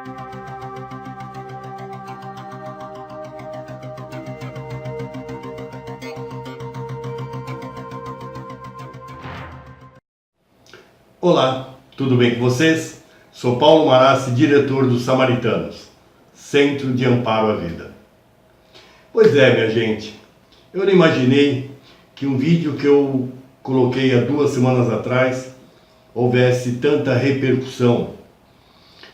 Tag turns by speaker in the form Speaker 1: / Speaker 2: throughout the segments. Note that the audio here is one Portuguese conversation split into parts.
Speaker 1: Olá, tudo bem com vocês? Sou Paulo Marassi, diretor dos Samaritanos, Centro de Amparo à Vida. Pois é, minha gente, eu não imaginei que um vídeo que eu coloquei há 2 semanas atrás houvesse tanta repercussão,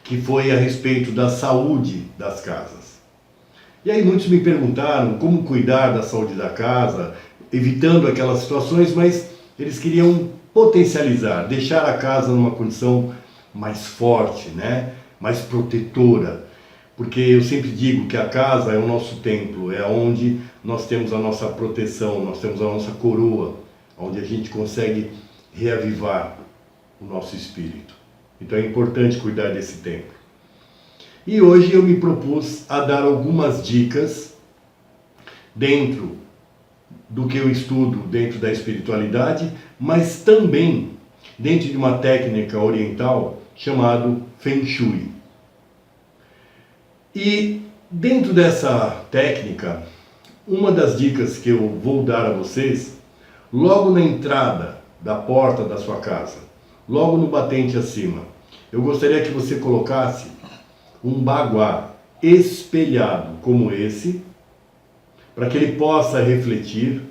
Speaker 1: que foi a respeito da saúde das casas. E aí muitos me perguntaram como cuidar da saúde da casa, evitando aquelas situações, mas eles queriam potencializar, deixar a casa numa condição mais forte, né? Mais protetora. Porque eu sempre digo que a casa é o nosso templo, é onde nós temos a nossa proteção, nós temos a nossa coroa, onde a gente consegue reavivar o nosso espírito. Então é importante cuidar desse templo. E hoje eu me propus a dar algumas dicas dentro do que eu estudo dentro da espiritualidade, mas também dentro de uma técnica oriental chamada Feng Shui. E dentro dessa técnica, uma das dicas que eu vou dar a vocês, logo na entrada da porta da sua casa, logo no batente acima, eu gostaria que você colocasse um baguá espelhado como esse, para que ele possa refletir,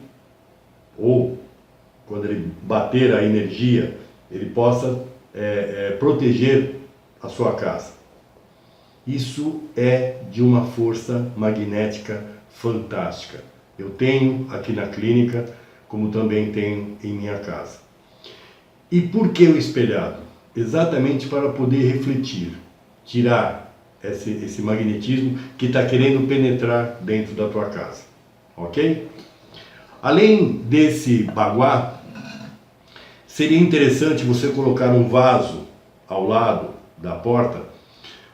Speaker 1: ou quando ele bater a energia, ele possa proteger a sua casa. Isso é de uma força magnética fantástica. Eu tenho aqui na clínica, como também tenho em minha casa. E por que o espelhado? Exatamente para poder refletir, tirar esse magnetismo que está querendo penetrar dentro da tua casa. Ok? Além desse baguá, seria interessante você colocar um vaso ao lado da porta,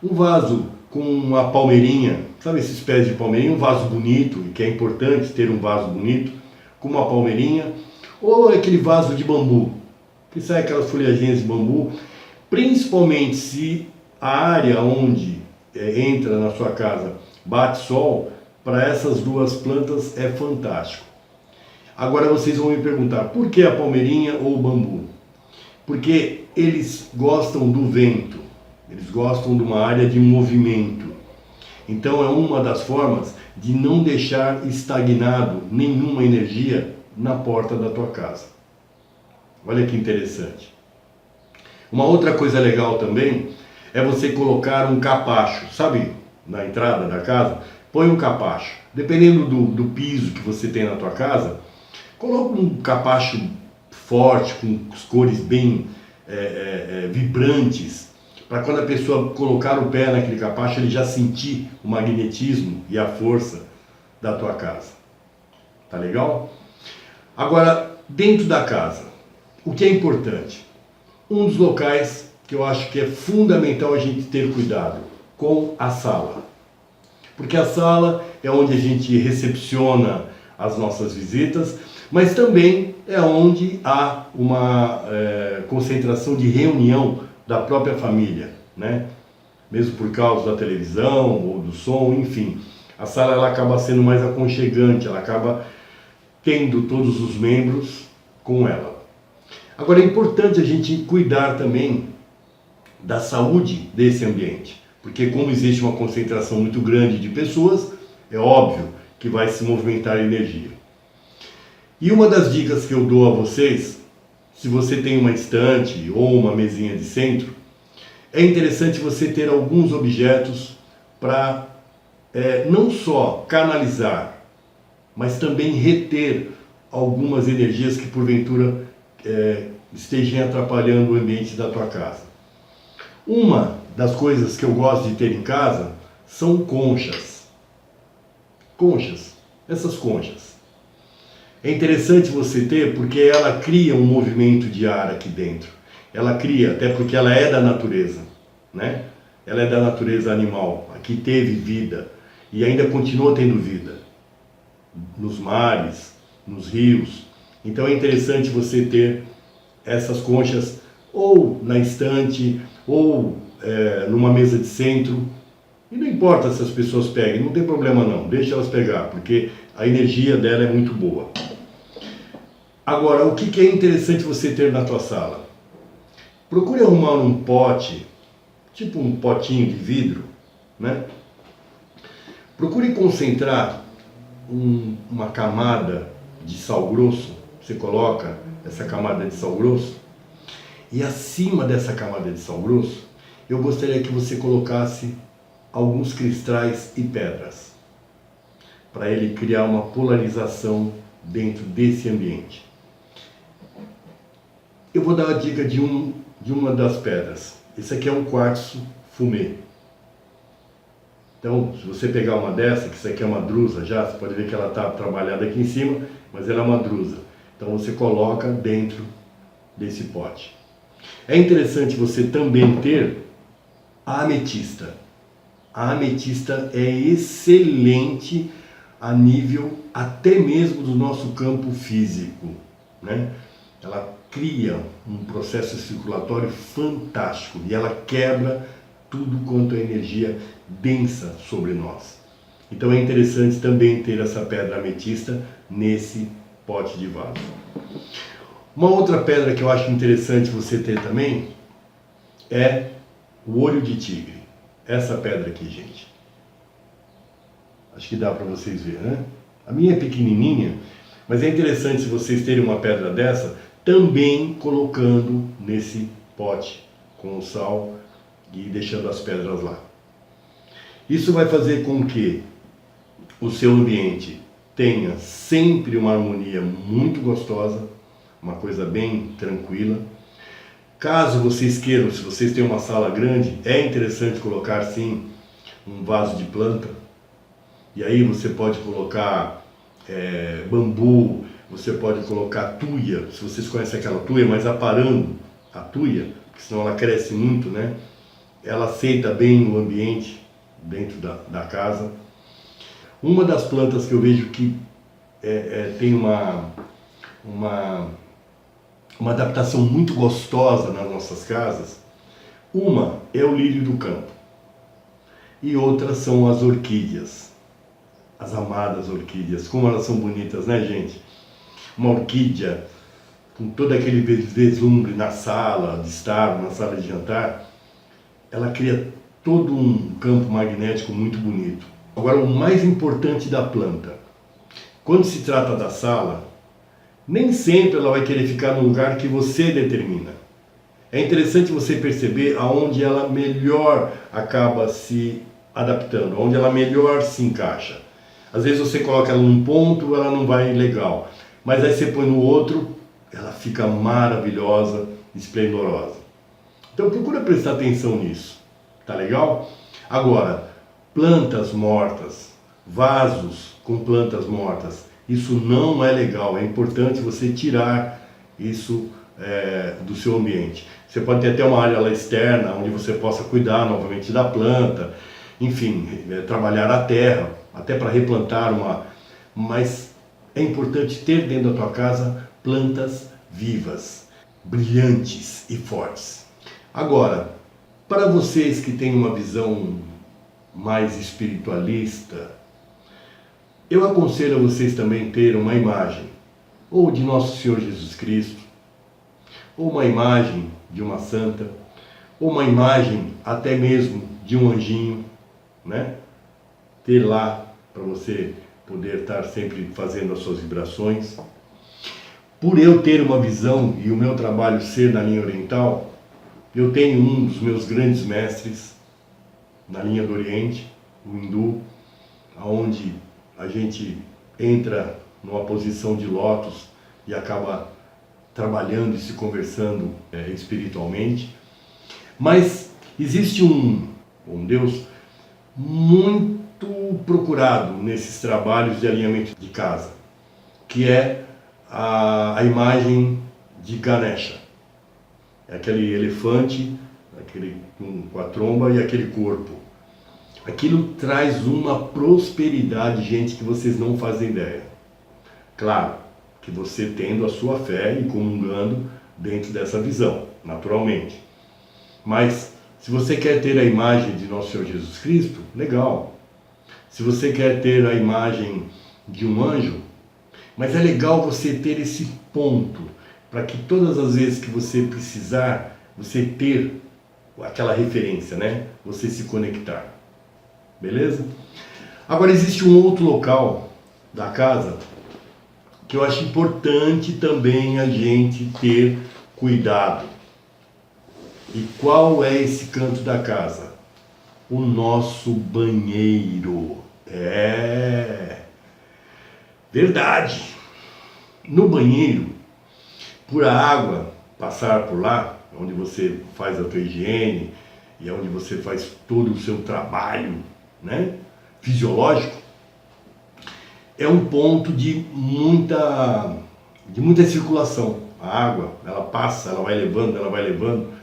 Speaker 1: um vaso com uma palmeirinha, sabe esses pés de palmeirinha, um vaso bonito, e que é importante ter um vaso bonito, com uma palmeirinha, ou aquele vaso de bambu, que sai aquelas folhagens de bambu, principalmente se a área onde entra na sua casa bate sol, para essas 2 plantas é fantástico. Agora vocês vão me perguntar, por que a palmeirinha ou o bambu? Porque eles gostam do vento, eles gostam de uma área de movimento. Então é uma das formas de não deixar estagnado nenhuma energia na porta da tua casa. Olha que interessante. Uma outra coisa legal também é você colocar um capacho, sabe, na entrada da casa? Põe um capacho. Dependendo do piso que você tem na tua casa, coloca um capacho forte, com as cores bem vibrantes, para quando a pessoa colocar o pé naquele capacho, ele já sentir o magnetismo e a força da tua casa. Tá legal? Agora, dentro da casa, o que é importante? Um dos locais que eu acho que é fundamental a gente ter cuidado, com a sala. Porque a sala é onde a gente recepciona as nossas visitas, mas também é onde há uma concentração de reunião da própria família, né? Mesmo por causa da televisão ou do som, enfim. A sala ela acaba sendo mais aconchegante, ela acaba tendo todos os membros com ela. Agora é importante a gente cuidar também da saúde desse ambiente, porque como existe uma concentração muito grande de pessoas, é óbvio que vai se movimentar energia. E uma das dicas que eu dou a vocês, se você tem uma estante ou uma mesinha de centro, é interessante você ter alguns objetos para não só canalizar, mas também reter algumas energias que porventura estejam atrapalhando o ambiente da tua casa. Uma das coisas que eu gosto de ter em casa são conchas. Conchas, essas conchas. É interessante você ter porque ela cria um movimento de ar aqui dentro. Ela cria, até porque ela é da natureza, né? Ela é da natureza animal, aqui teve vida e ainda continua tendo vida. Nos mares, nos rios. Então é interessante você ter essas conchas ou na estante ou numa mesa de centro. E não importa se as pessoas peguem, não tem problema não, deixa elas pegar, porque a energia dela é muito boa. Agora, o que é interessante você ter na tua sala? Procure arrumar um pote, tipo um potinho de vidro, né? Procure concentrar uma camada de sal grosso. Você coloca essa camada de sal grosso e acima dessa camada de sal grosso, eu gostaria que você colocasse alguns cristais e pedras, para ele criar uma polarização dentro desse ambiente. Eu vou dar a dica de uma das pedras. Esse aqui é um quartzo fumê. Então, se você pegar uma dessa, que isso aqui é uma drusa já, você pode ver que ela está trabalhada aqui em cima, mas ela é uma drusa. Então você coloca dentro desse pote. É interessante você também ter a ametista. A ametista é excelente a nível até mesmo do nosso campo físico, né? Ela cria um processo circulatório fantástico e ela quebra tudo quanto é energia densa sobre nós. Então é interessante também ter essa pedra ametista nesse pote de vaso. Uma outra pedra que eu acho interessante você ter também é o olho de tigre. Essa pedra aqui, gente. Acho que dá para vocês verem, né? A minha é pequenininha, mas é interessante se vocês terem uma pedra dessa, também colocando nesse pote com o sal e deixando as pedras lá. Isso vai fazer com que o seu ambiente tenha sempre uma harmonia muito gostosa, uma coisa bem tranquila. Caso vocês queiram, se vocês têm uma sala grande, é interessante colocar sim um vaso de planta. E aí você pode colocar bambu, você pode colocar tuia, se vocês conhecem aquela tuia, mas aparando a tuia, porque senão ela cresce muito, né? Ela aceita bem o ambiente dentro da casa. Uma das plantas que eu vejo que tem uma adaptação muito gostosa nas nossas casas, uma é o lírio do campo e outras são as orquídeas, as amadas orquídeas. Como elas são bonitas, né, gente? Uma orquídea com todo aquele vislumbre na sala de estar, na sala de jantar, ela cria todo um campo magnético muito bonito. Agora, o mais importante da planta, quando se trata da sala, nem sempre ela vai querer ficar no lugar que você determina. É interessante você perceber aonde ela melhor acaba se adaptando, onde ela melhor se encaixa. Às vezes você coloca ela num ponto, ela não vai legal, mas aí você põe no outro, ela fica maravilhosa, esplendorosa. Então procura prestar atenção nisso, tá legal? Agora, plantas mortas, vasos com plantas mortas, isso não é legal, é importante você tirar isso do seu ambiente. Você pode ter até uma área lá externa, onde você possa cuidar novamente da planta, enfim, trabalhar a terra, até para replantar mas é importante ter dentro da tua casa plantas vivas, brilhantes e fortes. Agora, para vocês que têm uma visão mais espiritualista, eu aconselho a vocês também ter uma imagem, ou de Nosso Senhor Jesus Cristo, ou uma imagem de uma santa, ou uma imagem até mesmo de um anjinho, né? Ter lá para você poder estar sempre fazendo as suas vibrações. Por eu ter uma visão e o meu trabalho ser na linha oriental, eu tenho um dos meus grandes mestres na linha do Oriente, o hindu, onde a gente entra numa posição de lótus e acaba trabalhando e se conversando espiritualmente. Mas existe um Deus muito procurado nesses trabalhos de alinhamento de casa, que é a imagem de Ganesha. É aquele elefante, com a tromba e aquele corpo. Aquilo traz uma prosperidade, gente, que vocês não fazem ideia. Claro, que você tendo a sua fé e comungando dentro dessa visão, naturalmente. Mas Se você quer ter a imagem de Nosso Senhor Jesus Cristo, legal. Se você quer ter a imagem de um anjo, mas é legal você ter esse ponto, para que todas as vezes que você precisar, você ter aquela referência, né? Você se conectar. Beleza? Agora existe um outro local da casa que eu acho importante também a gente ter cuidado. E qual é esse canto da casa? O nosso banheiro. É verdade. No banheiro, por a água passar por lá, onde você faz a tua higiene e é onde você faz todo o seu trabalho, né, fisiológico, é um ponto de muita circulação. A água, ela passa, ela vai levando,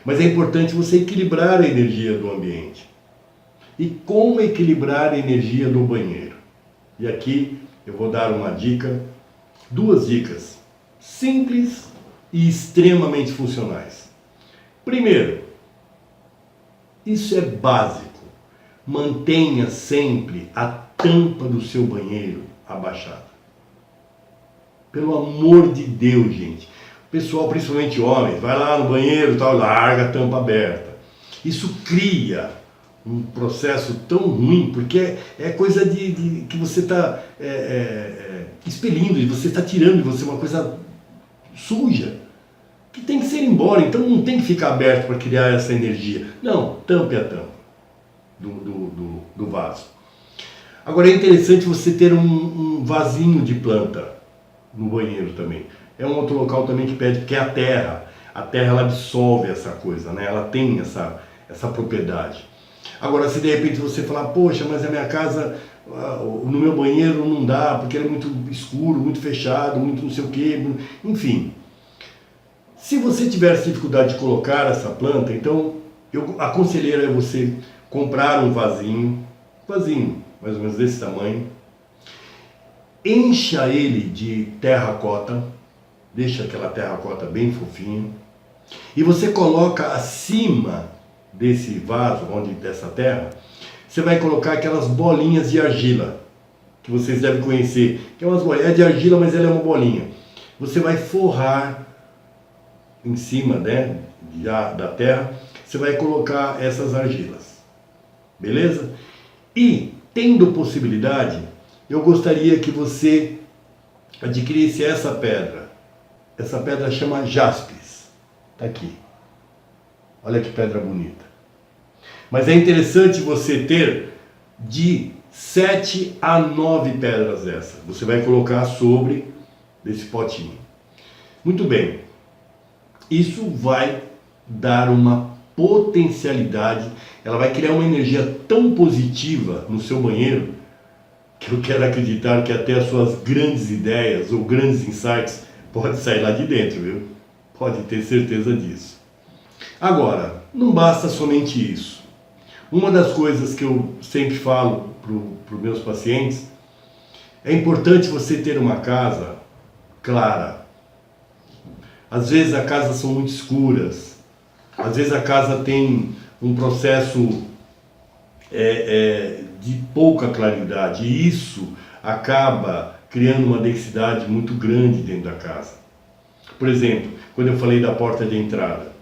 Speaker 1: mas é importante você equilibrar a energia do ambiente. E como equilibrar a energia do banheiro? E aqui eu vou dar uma dica, duas dicas simples e extremamente funcionais. Primeiro, isso é básico, mantenha sempre a tampa do seu banheiro abaixada. Pelo amor de Deus, gente. O pessoal, principalmente homens, vai lá no banheiro e tal, larga a tampa aberta. Isso cria um processo tão ruim, porque é coisa que você está expelindo, você está tirando de você uma coisa suja, que tem que ser embora, então não tem que ficar aberto para criar essa energia. Não, tampe a tampa do vaso. Agora é interessante você ter um vasinho de planta no banheiro também. É um outro local também que pede, porque é a terra. A terra ela absorve essa coisa, né? Ela tem essa propriedade. Agora, se de repente você falar, poxa, mas a minha casa, no meu banheiro não dá, porque ele é muito escuro, muito fechado, muito não sei o quê, enfim. Se você tiver essa dificuldade de colocar essa planta, então eu aconselharia você comprar um vasinho, mais ou menos desse tamanho, encha ele de terracota, deixa aquela terracota bem fofinha, e você coloca acima desse vaso, dessa terra, você vai colocar aquelas bolinhas de argila, que vocês devem conhecer, que é umas bolinhas, é de argila, mas ela é uma bolinha. Você vai forrar em cima, né, da terra, você vai colocar essas argilas, beleza? E, tendo possibilidade, eu gostaria que você adquirisse essa pedra. Essa pedra chama jaspis. Está aqui. Olha que pedra bonita. Mas é interessante você ter de 7 a 9 pedras dessas. Você vai colocar sobre desse potinho. Muito bem. Isso vai dar uma potencialidade, ela vai criar uma energia tão positiva no seu banheiro, que eu quero acreditar que até as suas grandes ideias ou grandes insights podem sair lá de dentro, viu? Pode ter certeza disso. Agora, não basta somente isso. Uma das coisas que eu sempre falo para os meus pacientes, é importante você ter uma casa clara. Às vezes as casas são muito escuras, às vezes a casa tem um processo de pouca claridade, e isso acaba criando uma densidade muito grande dentro da casa. Por exemplo, quando eu falei da porta de entrada,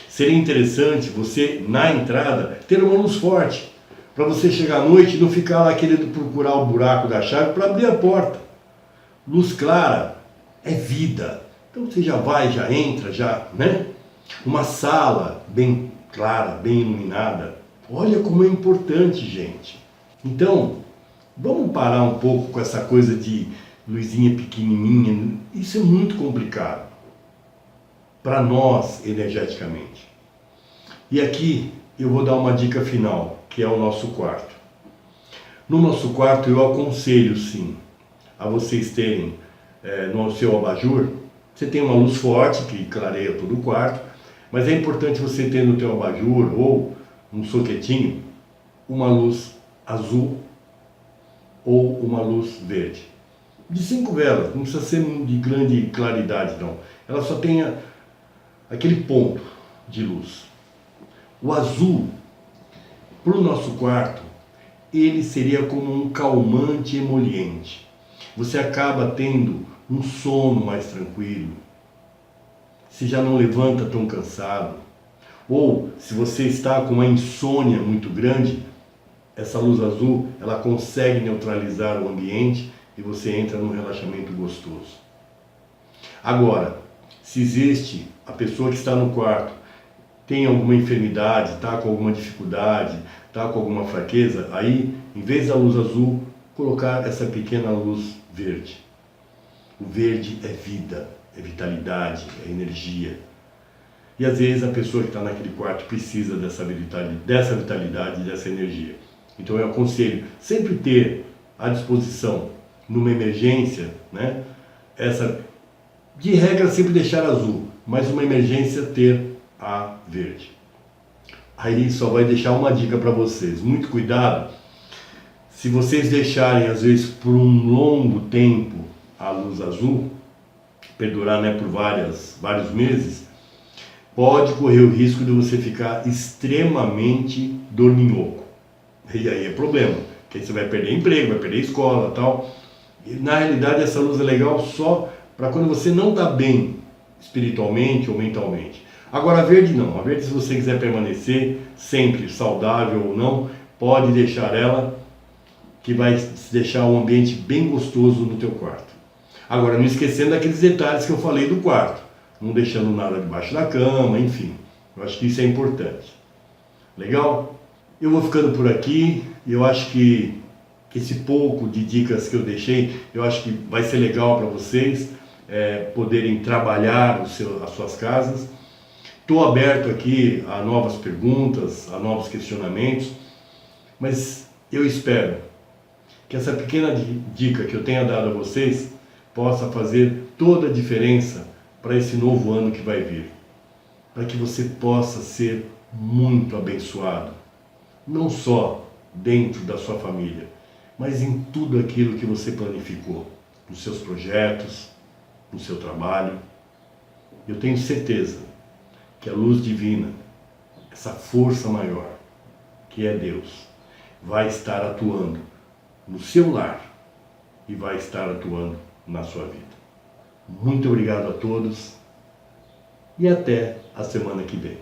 Speaker 1: seria interessante você, na entrada, ter uma luz forte, para você chegar à noite e não ficar lá querendo procurar o buraco da chave para abrir a porta. Luz clara é vida. Então você já vai, já entra, né? Uma sala bem clara, bem iluminada. Olha como é importante, gente. Então, vamos parar um pouco com essa coisa de luzinha pequenininha. Isso é muito complicado para nós, energeticamente. E aqui eu vou dar uma dica final, que é o nosso quarto. No nosso quarto eu aconselho, sim, a vocês terem no seu abajur, você tem uma luz forte que clareia todo o quarto, mas é importante você ter no teu abajur ou um soquetinho uma luz azul ou uma luz verde. De 5 velas, não precisa ser de grande claridade não. Ela só tenha aquele ponto de luz. O azul, para o nosso quarto, ele seria como um calmante emoliente. Você acaba tendo um sono mais tranquilo, você já não levanta tão cansado. Ou, se você está com uma insônia muito grande, essa luz azul, ela consegue neutralizar o ambiente e você entra num relaxamento gostoso. Agora, se existe a pessoa que está no quarto, tem alguma enfermidade, está com alguma dificuldade, está com alguma fraqueza, aí, em vez da luz azul, colocar essa pequena luz verde. O verde é vida, é vitalidade, é energia. E às vezes a pessoa que está naquele quarto precisa dessa vitalidade, dessa energia. Então eu aconselho sempre ter à disposição, numa emergência, né, de regra sempre deixar azul, mas uma emergência ter a verde. Aí só vai deixar uma dica para vocês, muito cuidado, se vocês deixarem às vezes por um longo tempo a luz azul, perdurar, né, por vários meses, pode correr o risco de você ficar extremamente dorminhoco. E aí é problema, porque aí você vai perder emprego, vai perder escola e tal. E, na realidade, essa luz é legal só para quando você não está bem espiritualmente ou mentalmente. Agora a verde não, a verde, se você quiser permanecer sempre saudável ou não, pode deixar ela, que vai deixar um ambiente bem gostoso no teu quarto. Agora, não esquecendo daqueles detalhes que eu falei do quarto, não deixando nada debaixo da cama, enfim, eu acho que isso é importante. Legal? Eu vou ficando por aqui, eu acho que esse pouco de dicas que eu deixei, eu acho que vai ser legal para vocês poderem trabalhar as suas casas. Estou aberto aqui a novas perguntas, a novos questionamentos, mas eu espero que essa pequena dica que eu tenha dado a vocês possa fazer toda a diferença para esse novo ano que vai vir, para que você possa ser muito abençoado, não só dentro da sua família, mas em tudo aquilo que você planificou, nos seus projetos, no seu trabalho. Eu tenho certeza que a luz divina, essa força maior, que é Deus, vai estar atuando no seu lar e vai estar atuando na sua vida. Muito obrigado a todos e até a semana que vem.